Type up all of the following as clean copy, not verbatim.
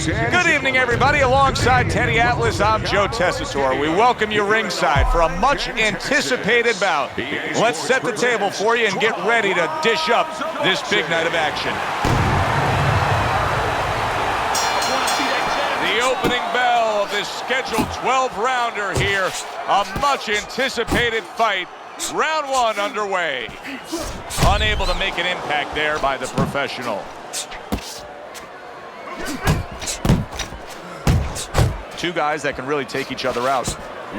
Good evening, everybody. Alongside Teddy Atlas, I'm Joe Tessitore. We welcome you ringside for a much-anticipated bout. Let's set the table for you and get ready to dish up this big night of action. The opening bell of this scheduled 12-rounder here. A much-anticipated fight. Round one underway. Unable to make an impact there by the professional. Two guys that can really take each other out.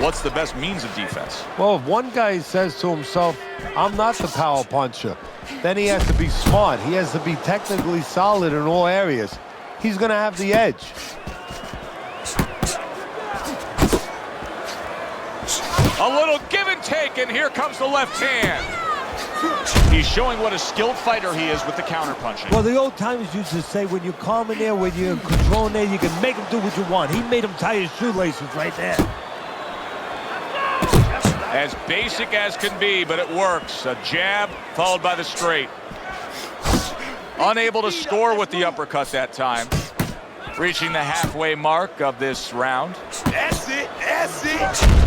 What's the best means of defense? Well, if one guy says to himself, I'm not the power puncher, then he has to be smart. He has to be technically solid in all areas. He's going to have the edge. A little give and take, and here comes the left hand. He's showing what a skilled fighter he is with the counter-punching. Well, the old timers used to say, when you're calm in there, when you're in control in there, you can make him do what you want. He made him tie his shoelaces right there. As basic as can be, but it works. A jab followed by the straight. Unable to score with the uppercut that time. Reaching the halfway mark of this round. That's it, that's it.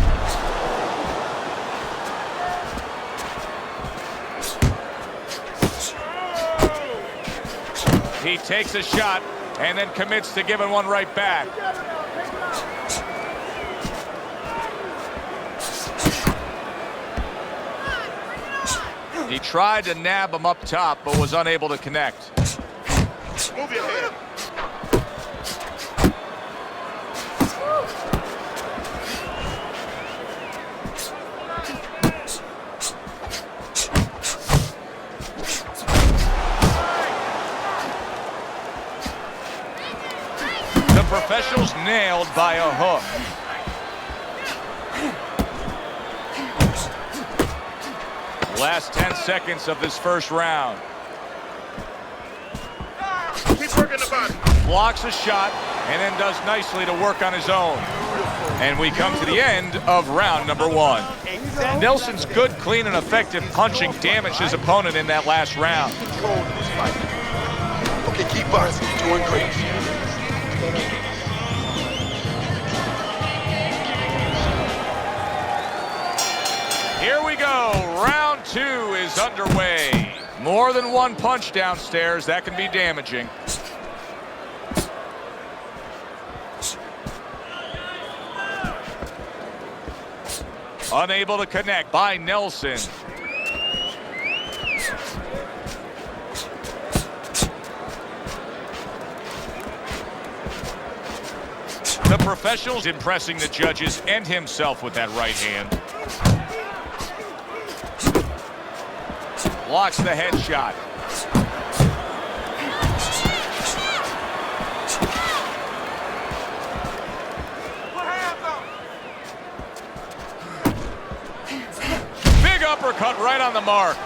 He takes a shot and then commits to giving one right back. He tried to nab him up top, but was unable to connect. Move your head. Professionals nailed by a hook. Last 10 seconds of this first round. Keep working the body. Blocks a shot and then does nicely to work on his own. And we come to the end of round number one. Nelson's good, clean, and effective punching damaged his opponent in that last round. Okay, keep boxing. You're doing great. Here we go. Round two is underway. More than one punch downstairs. That can be damaging. Unable to connect by Nelson. The professionals impressing the judges and himself with that right hand. Blocks the headshot. Big uppercut right on the mark.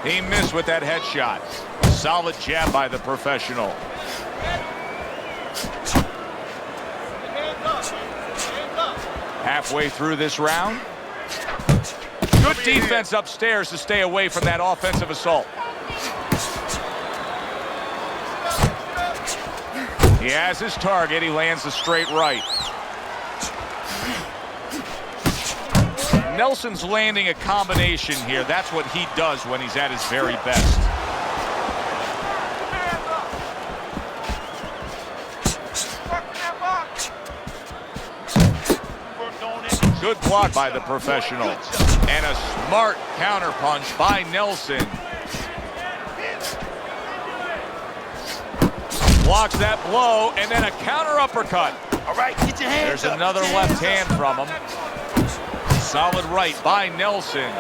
He missed with that headshot. Solid jab by the professional. Halfway through this round. Good defense upstairs to stay away from that offensive assault. He has his target. He lands a straight right. Nelson's landing a combination here. That's what he does when he's at his very best. Good block by the professional. And a smart counterpunch by Nelson. Blocks that blow, and then a counter uppercut. All right, get your hands There's up. another left hand from him. Solid right by Nelson.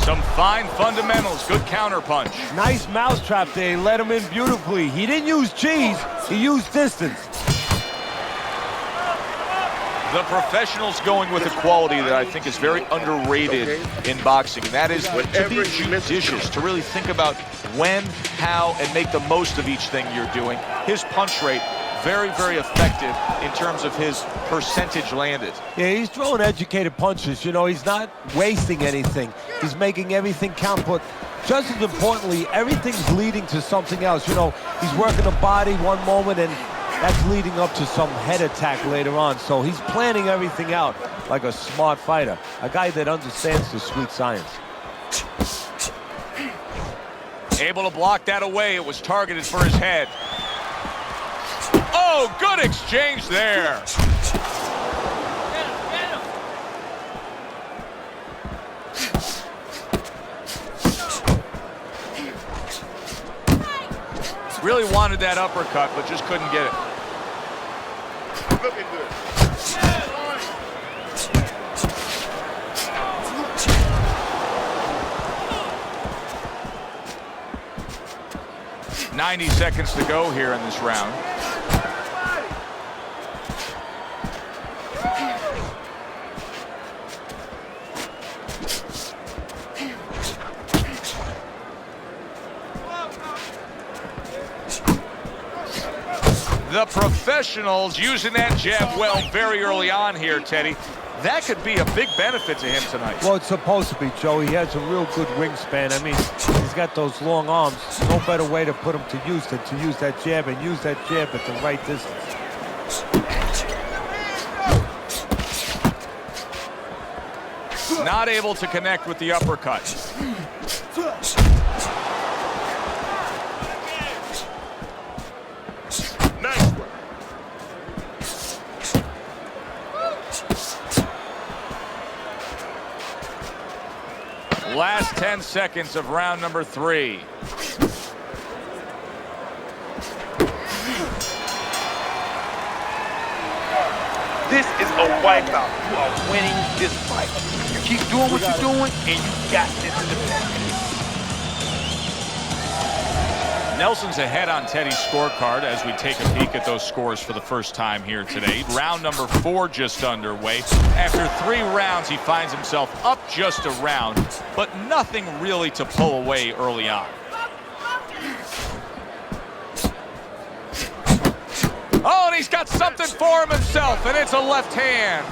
Some fine fundamentals. Good counterpunch. Nice mousetrap there. He let him in beautifully. He didn't use cheese. He used distance. The professionals going with a quality that I think is very underrated in boxing, and that is to be judicious, to really think about when, how, and make the most of each thing you're doing. His punch rate, very, very effective in terms of his percentage landed. Yeah, he's throwing educated punches. You know, he's not wasting anything. He's making everything count, but just as importantly, everything's leading to something else. You know, he's working the body one moment, and that's leading up to some head attack later on. So he's planning everything out like a smart fighter, a guy that understands the sweet science. Able to block that away. It was targeted for his head. Oh, good exchange there. Really wanted that uppercut, but just couldn't get it. Looking good. 90 seconds to go here in this round. The professionals using that jab well very early on here, Teddy. That could be a big benefit to him tonight. Well, it's supposed to be, Joe. He has a real good wingspan. I mean, he's got those long arms. No better way to put him to use than to use that jab and use that jab at the right distance. Not able to connect with the uppercut. Nice one. Last 10 seconds of round number 3. This is a wipeout. You are winning this fight. You keep doing what you're doing, and you got this in the bag. Nelson's ahead on Teddy's scorecard as we take a peek at those scores for the first time here today. Round number 4 just underway. After 3 rounds, he finds himself up just a round, but nothing really to pull away early on. Oh, and he's got something for him himself, and it's a left hand.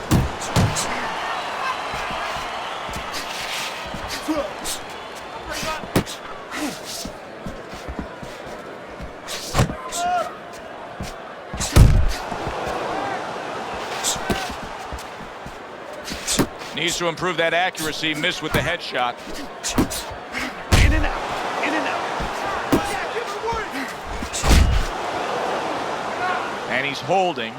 Needs to improve that accuracy. Missed with the headshot. In and out. In and out. And he's holding.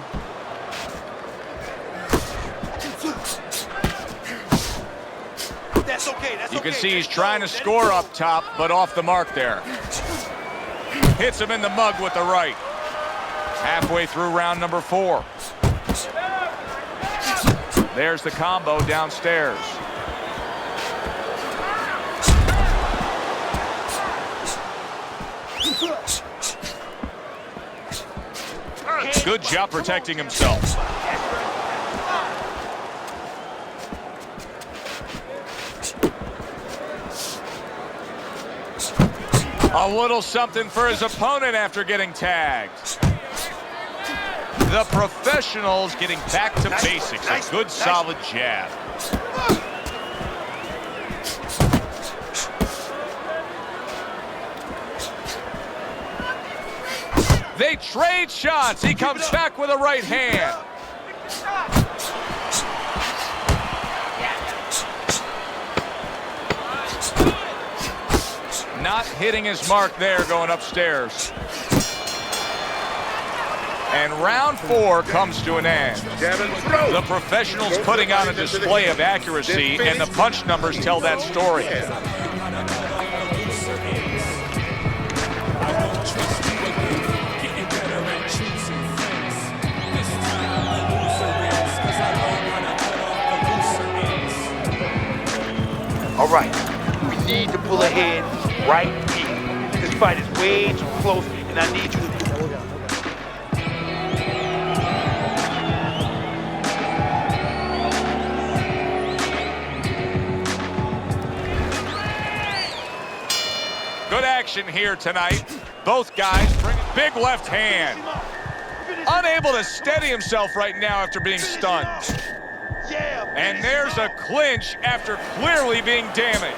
That's okay. That's You can okay. see he's trying to score up top, but off the mark there. Hits him in the mug with the right. Halfway through round number 4. There's the combo downstairs. Good job protecting himself. A little something for his opponent after getting tagged. The professionals getting back to basics. A good, solid jab. They trade shots. He comes back with a right hand. Not hitting his mark there, going upstairs. And round 4 comes to an end. The professionals putting on a display of accuracy, and the punch numbers tell that story. All right. We need to pull ahead right here. This fight is way too close, and I need you to... Good action here tonight. Both guys bring big left hand. Unable to steady himself right now after being stunned. And there's a clinch after clearly being damaged.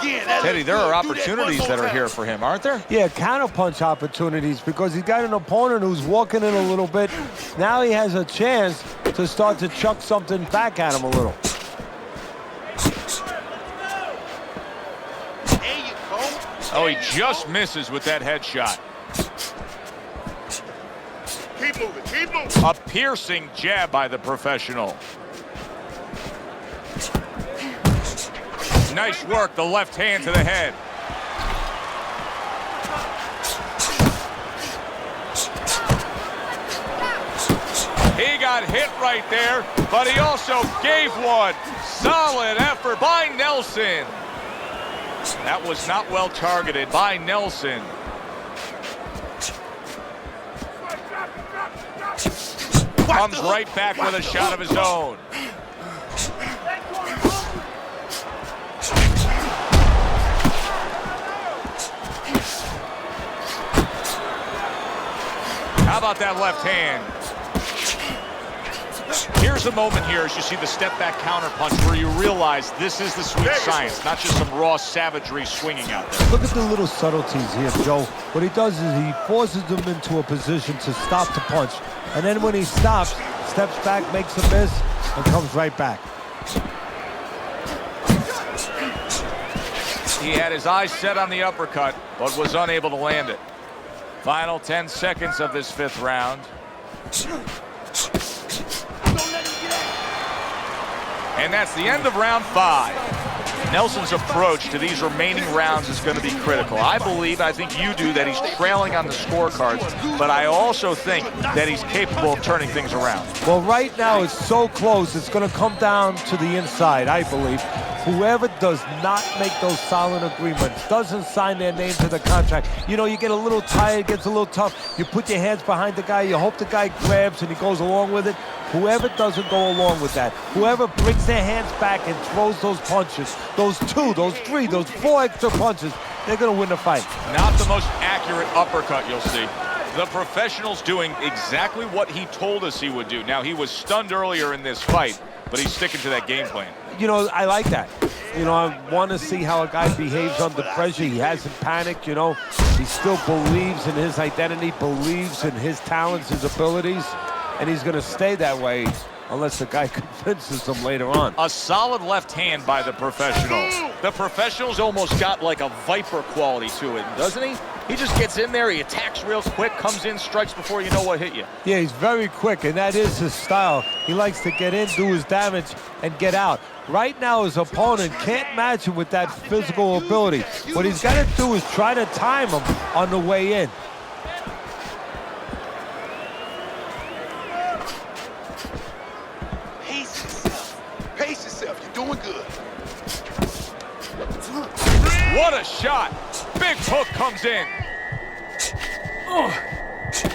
again. Teddy, there are opportunities that are here for him, aren't there? Yeah, counterpunch opportunities because he's got an opponent who's walking in a little bit. Now he has a chance to start to chuck something back at him a little. There you go. Oh, he just misses with that headshot. Keep moving, keep moving. A piercing jab by the professional. Nice work, the left hand to the head. He got hit right there, but he also gave one. Solid effort by Nelson. That was not well targeted by Nelson. Comes right back with a shot of his own. How about that left hand? Here's a moment here as you see the step-back counterpunch where you realize this is the sweet science, not just some raw savagery swinging out there. Look at the little subtleties here, Joe. What he does is he forces them into a position to stop the punch. And then when he stops, steps back, makes a miss, and comes right back. He had his eyes set on the uppercut, but was unable to land it. Final 10 seconds of this 5th round. And that's the end of round 5. Nelson's approach to these remaining rounds is going to be critical. I think you do, that he's trailing on the scorecards, but I also think that he's capable of turning things around. Well, right now it's so close, it's going to come down to the inside, I believe. Whoever does not make those silent agreements, doesn't sign their name to the contract, you know, you get a little tired, gets a little tough, you put your hands behind the guy, you hope the guy grabs and he goes along with it. Whoever doesn't go along with that, whoever brings their hands back and throws those punches, those 2, those 3, those 4 extra punches, they're going to win the fight. Not the most accurate uppercut you'll see. The professional's doing exactly what he told us he would do. Now, he was stunned earlier in this fight, but he's sticking to that game plan. You know, I like that. You know, I want to see how a guy behaves under pressure. He hasn't panicked, you know. He still believes in his identity, believes in his talents, his abilities, and he's going to stay that way unless the guy convinces him later on. A solid left hand by the professional. The professional's almost got like a viper quality to it, doesn't he? He just gets in there, he attacks real quick, comes in, strikes before you know what hit you. Yeah, he's very quick, and that is his style. He likes to get in, do his damage, and get out. Right now, his opponent can't match him with that physical ability. What he's got to do is try to time him on the way in. Pace yourself. Pace yourself. You're doing good. What a shot! Big hook comes in.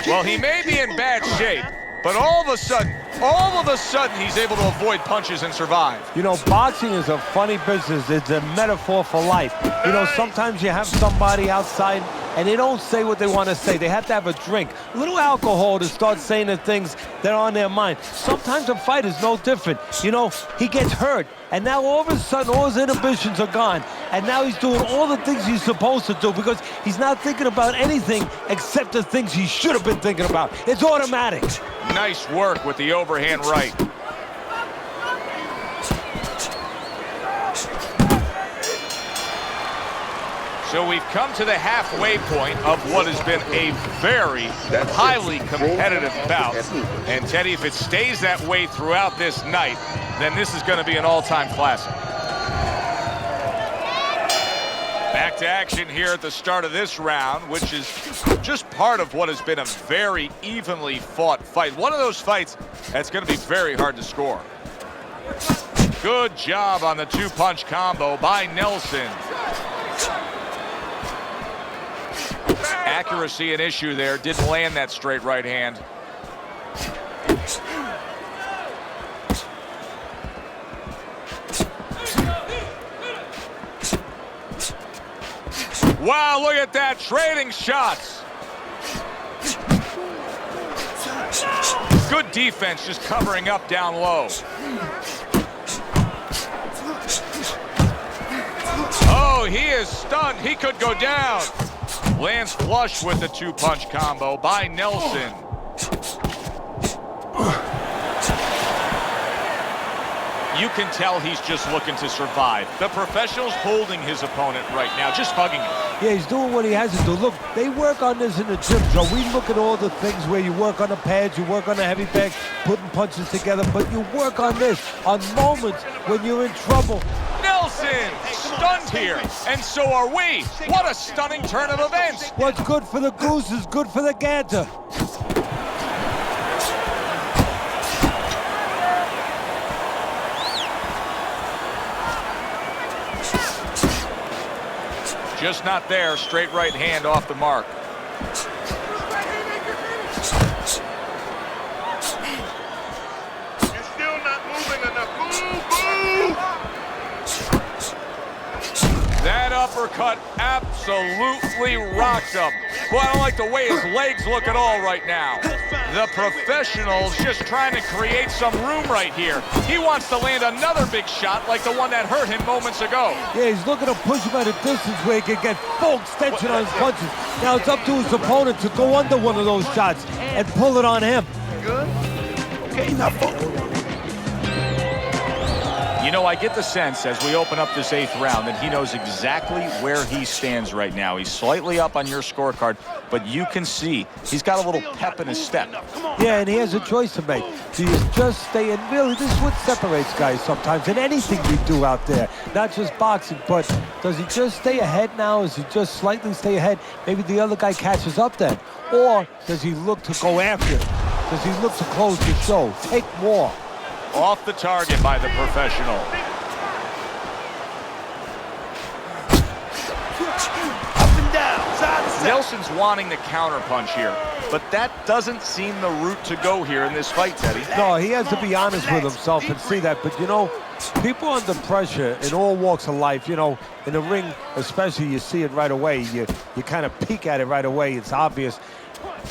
Well, he may be in bad shape, but all of a sudden, he's able to avoid punches and survive. You know, boxing is a funny business. It's a metaphor for life. You know, sometimes you have somebody outside and they don't say what they want to say. They have to have a drink, a little alcohol to start saying the things that are on their mind. Sometimes a fight is no different. You know, he gets hurt, and now all of a sudden all his inhibitions are gone, and now he's doing all the things he's supposed to do because he's not thinking about anything except the things he should have been thinking about. It's automatic. Nice work with the overhand right. So we've come to the halfway point of what has been a very highly competitive bout. And Teddy, if it stays that way throughout this night, then this is going to be an all-time classic. Back to action here at the start of this round, which is just part of what has been a very evenly fought fight. One of those fights that's going to be very hard to score. Good job on the 2-punch combo by Nelson. Accuracy an issue there, didn't land that straight right hand. Wow, look at that, trading shots. Good defense, just covering up down low. Oh, Oh, he is stunned. He could go down. Lands flush with the two-punch combo by Nelson. You can tell he's just looking to survive. The professional's holding his opponent right now, just hugging him. Yeah, he's doing what he has to do. Look, they work on this in the gym, Joe. We look at all the things where you work on the pads, you work on the heavy bag, putting punches together, but you work on this on moments when you're in trouble. Nelson stunned here, and so are we. What a stunning turn of events. What's good for the goose is good for the gander. Just not there. Straight right hand off the mark. You're still not moving enough. Move, move! That uppercut absolutely rocks him. Well, I don't like the way his legs look at all right now. The professional's just trying to create some room right here. He wants to land another big shot like the one that hurt him moments ago. Yeah, he's looking to push him at a distance where he can get full extension on his punches. Now it's up to his opponent to go under one of those shots and pull it on him. Good? Okay, now focus. You know, I get the sense as we open up this 8th round that he knows exactly where he stands right now. He's slightly up on your scorecard, but you can see he's got a little pep in his step. Yeah, and he has a choice to make. Do you just stay in? Really, this is what separates guys sometimes in anything we do out there. Not just boxing, but does he just stay ahead now? Does he just slightly stay ahead? Maybe the other guy catches up then. Or does he look to go after it? Does he look to close the show? Take more. Off the target by the professional. Up and down, side to side. Nelson's wanting the counterpunch here, but that doesn't seem the route to go here in this fight, Teddy. No, he has to be honest with himself and see that. But, you know, people under pressure in all walks of life, you know, in the ring especially, you see it right away. You kind of peek at it right away. It's obvious.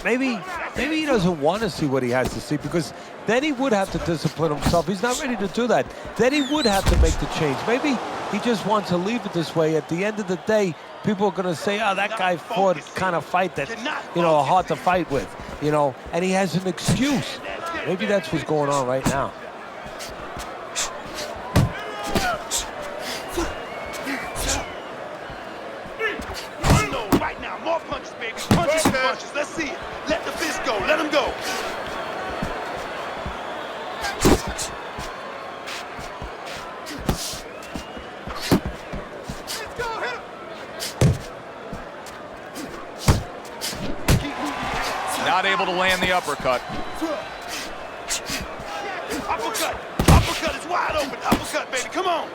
Maybe he doesn't want to see what he has to see, because then he would have to discipline himself. He's not ready to do that. Then he would have to make the change. Maybe he just wants to leave it this way. At the end of the day, people are going to say, oh, that guy fought kind of fight that, you know, hard to fight with, you know, and he has an excuse. Maybe that's what's going on right now. Right now, more punches, baby. Punches and punches. Let's see it. Let the fist go. Let him go. Not able to land the uppercut. Uppercut. Uppercut is wide open. Uppercut, baby. Come on.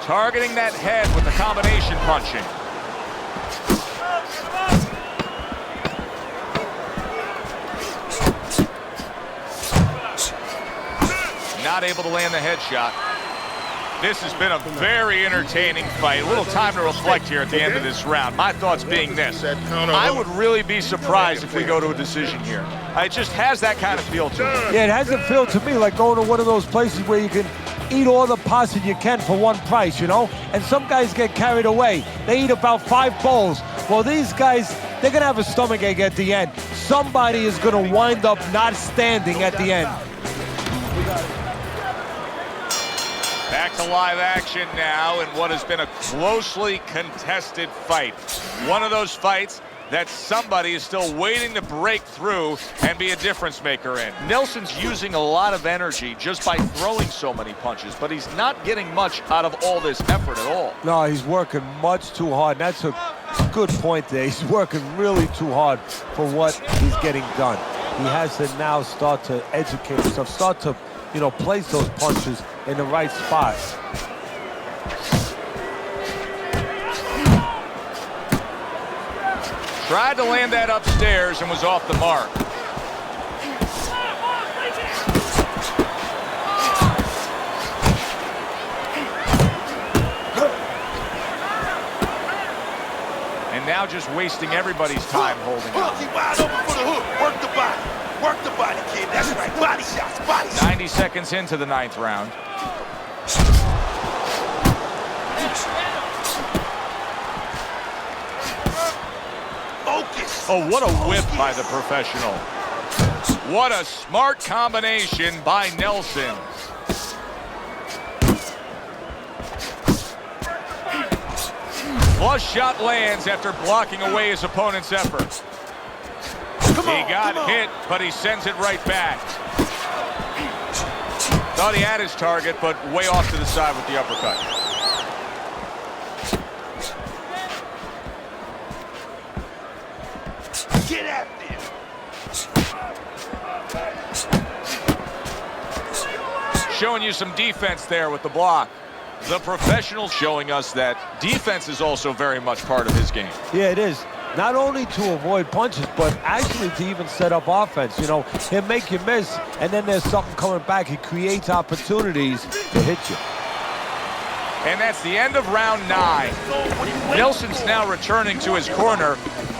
Targeting that head with the combination punching. Not able to land the headshot. This has been a very entertaining fight. A little time to reflect here at the end of this round. My thoughts being this: I would really be surprised if we go to a decision here. It just has that kind of feel to it. Yeah, it hasn't felt to me like going to one of those places where you can eat all the pasta you can for one price, you know? And some guys get carried away. They eat about 5 bowls. Well, these guys, they're going to have a stomachache at the end. Somebody is going to wind up not standing at the end. Back to live action now in what has been a closely contested fight. One of those fights that somebody is still waiting to break through and be a difference maker in. Nelson's using a lot of energy just by throwing so many punches, but he's not getting much out of all this effort at all. No, he's working much too hard. That's a good point there. He's working really too hard for what he's getting done. He has to now start to educate himself, start to, you know, place those punches in the right spots. Tried to land that upstairs and was off the mark. And now just wasting everybody's time holding Hook, on. he wide open for the hook. Work the body. Work the body, kid. That's right. Body shots, body shots. 90 seconds into the 9th round. Oh, what a whip by the professional. What a smart combination by Nelson. Flush shot lands after blocking away his opponent's effort. He got hit, but he sends it right back. Thought he had his target, but way off to the side with the uppercut. Get after him. Showing you some defense there with the block. The professional showing us that defense is also very much part of his game. Yeah, it is. Not only to avoid punches, but actually to even set up offense. You know, he'll make you miss, and then there's something coming back. He creates opportunities to hit you. And that's the end of round 9. Nelson's now returning to his corner,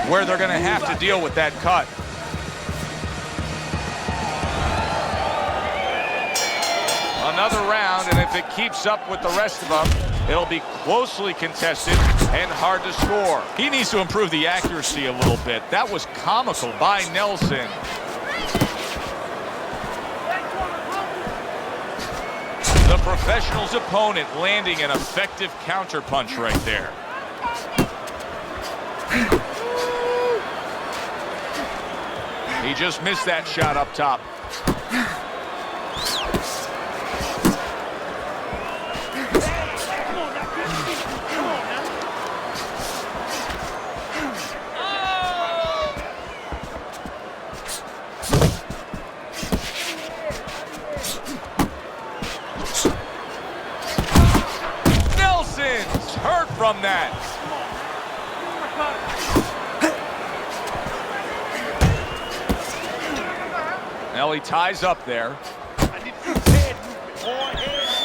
where they're going to have to deal with that cut. Another round, and if it keeps up with the rest of them, it'll be closely contested and hard to score. He needs to improve the accuracy a little bit. That was comical by Nelson. The professional's opponent landing an effective counterpunch right there. He just missed that shot up top. Hurt from that. Now he ties up there.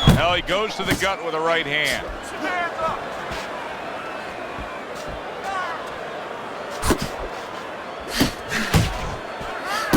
Now he goes to the gut with a right hand.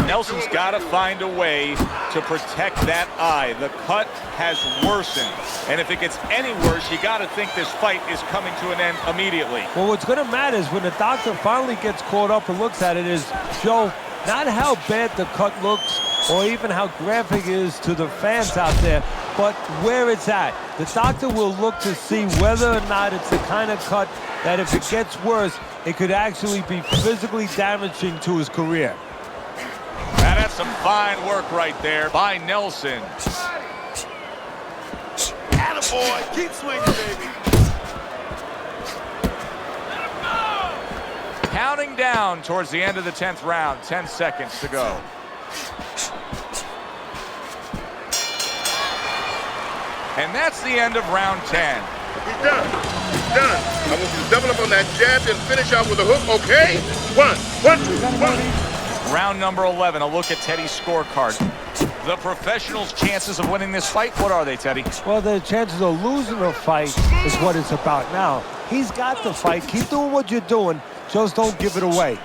Nelson's got to find a way to protect that eye. The cut has worsened, and if it gets any worse, you got to think this fight is coming to an end immediately. Well, what's going to matter is when the doctor finally gets caught up and looks at it is, Joe, not how bad the cut looks or even how graphic it is to the fans out there, but where it's at. The doctor will look to see whether or not it's the kind of cut that if it gets worse, it could actually be physically damaging to his career. Now that's some fine work right there by Nelson. Attaboy, keep swinging, baby. Counting down towards the end of the 10th round, 10 seconds to go. And that's the end of round 10. He's done. He's done. I want you to double up on that jab and finish out with a hook, okay? 1. Round number 11, a look at Teddy's scorecard. The professionals' chances of winning this fight, what are they, Teddy? Well, the chances of losing a fight is what it's about now. He's got the fight. Keep doing what you're doing. Just don't give it away.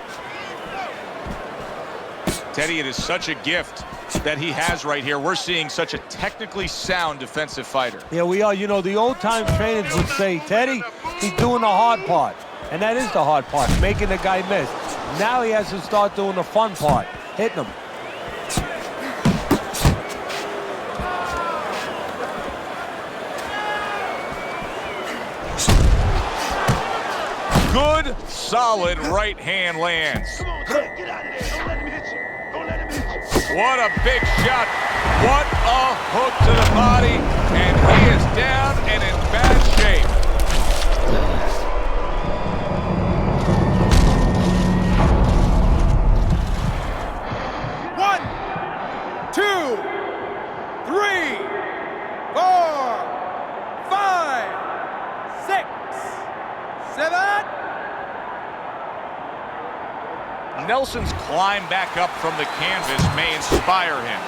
Teddy, it is such a gift that he has right here. We're seeing such a technically sound defensive fighter. Yeah, we are. You know, the old-time trainers would say, Teddy, he's doing the hard part. And that is the hard part, making the guy miss. Now he has to start doing the fun part, hitting him. Good, solid right hand lands. Come on, Ted, get out of there. Don't let him hit you. Don't let him hit you. What a big shot. What a hook to the body. And he is down and in bad shape. One, 2, 3, 4, 5, 6, 7. Nelson's climb back up from the canvas may inspire him.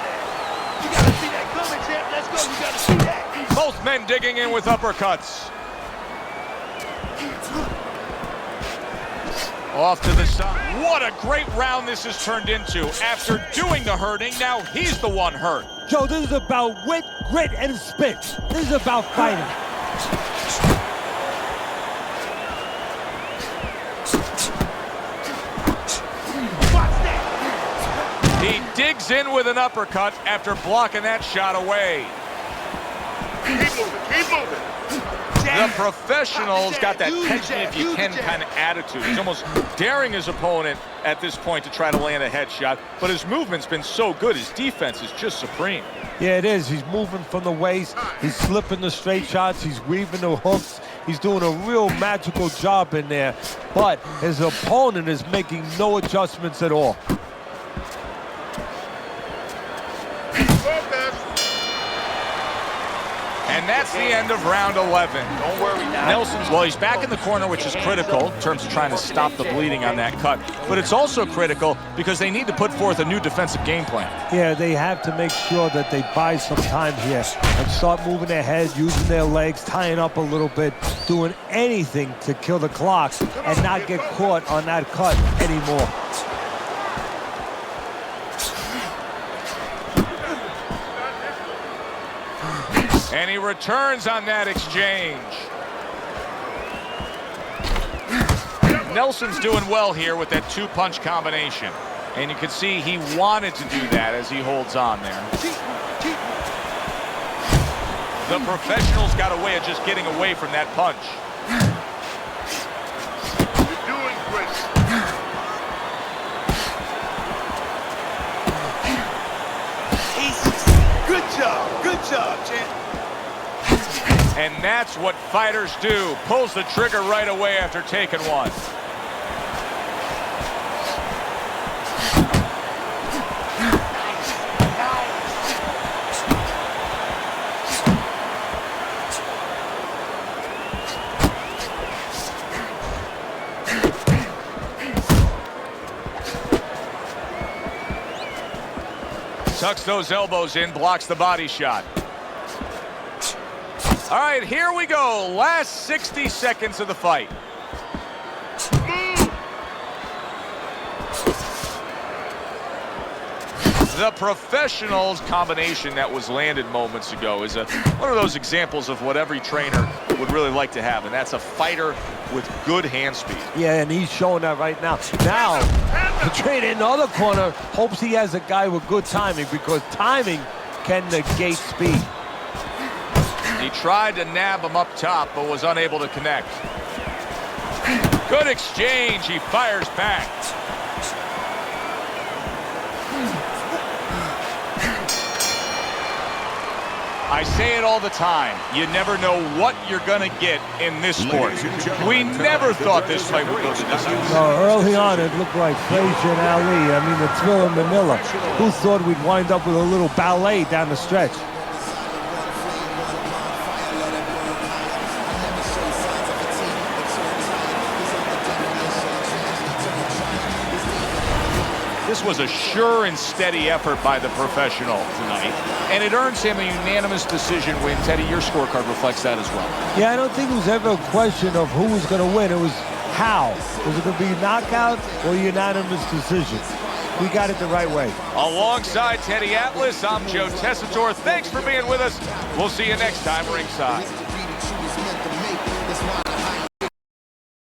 You gotta see that coming, champ. Let's go. You gotta see that. Both men digging in with uppercuts. Off to the side. What a great round this has turned into. After doing the hurting, now he's the one hurt. Joe, this is about wit, grit, and spit. This is about fighting. digs in with an uppercut after blocking that shot away. Keep moving, keep moving. The professional's got that catch me if you can kind of attitude. He's almost daring his opponent at this point to try to land a headshot, but his movement's been so good. His defense is just supreme. Yeah, it is. He's moving from the waist. He's slipping the straight shots. He's weaving the hooks. He's doing a real magical job in there, but his opponent is making no adjustments at all. And that's the end of round 11. Don't worry now. Nelson's, well, he's back in the corner, which is critical in terms of trying to stop the bleeding on that cut. But it's also critical because they need to put forth a new defensive game plan. Yeah, they have to make sure that they buy some time here and start moving their head, using their legs, tying up a little bit, doing anything to kill the clock and not get caught on that cut anymore. And he returns on that exchange. Nelson's doing well here with that two-punch combination. And you can see he wanted to do that as he holds on there. The professional's got a way of just getting away from that punch. You're doing great. Good job, champ. And that's what fighters do. Pulls the trigger right away after taking one. Tucks those elbows in, blocks the body shot. All right, here we go. Last 60 seconds of the fight. The professional's combination that was landed moments ago is one of those examples of what every trainer would really like to have, and that's a fighter with good hand speed. Yeah, and he's showing that right now. Now, the trainer in the other corner hopes he has a guy with good timing because timing can negate speed. He tried to nab him up top, but was unable to connect. Good exchange. He fires back. I say it all the time. You never know what you're going to get in this sport. We never thought this fight would go to this. Early on, it looked like Frazier and Ali. I mean, the Thrill in Manila. Who thought we'd wind up with a little ballet down the stretch? This was a sure and steady effort by the professional tonight, and it earns him a unanimous decision win. Teddy, your scorecard reflects that as well. Yeah, I don't think it was ever a question of who was going to win. It was how. Was it going to be knockout or unanimous decision? We got it the right way. Alongside Teddy Atlas, I'm Joe Tessitore. Thanks for being with us. We'll see you next time ringside.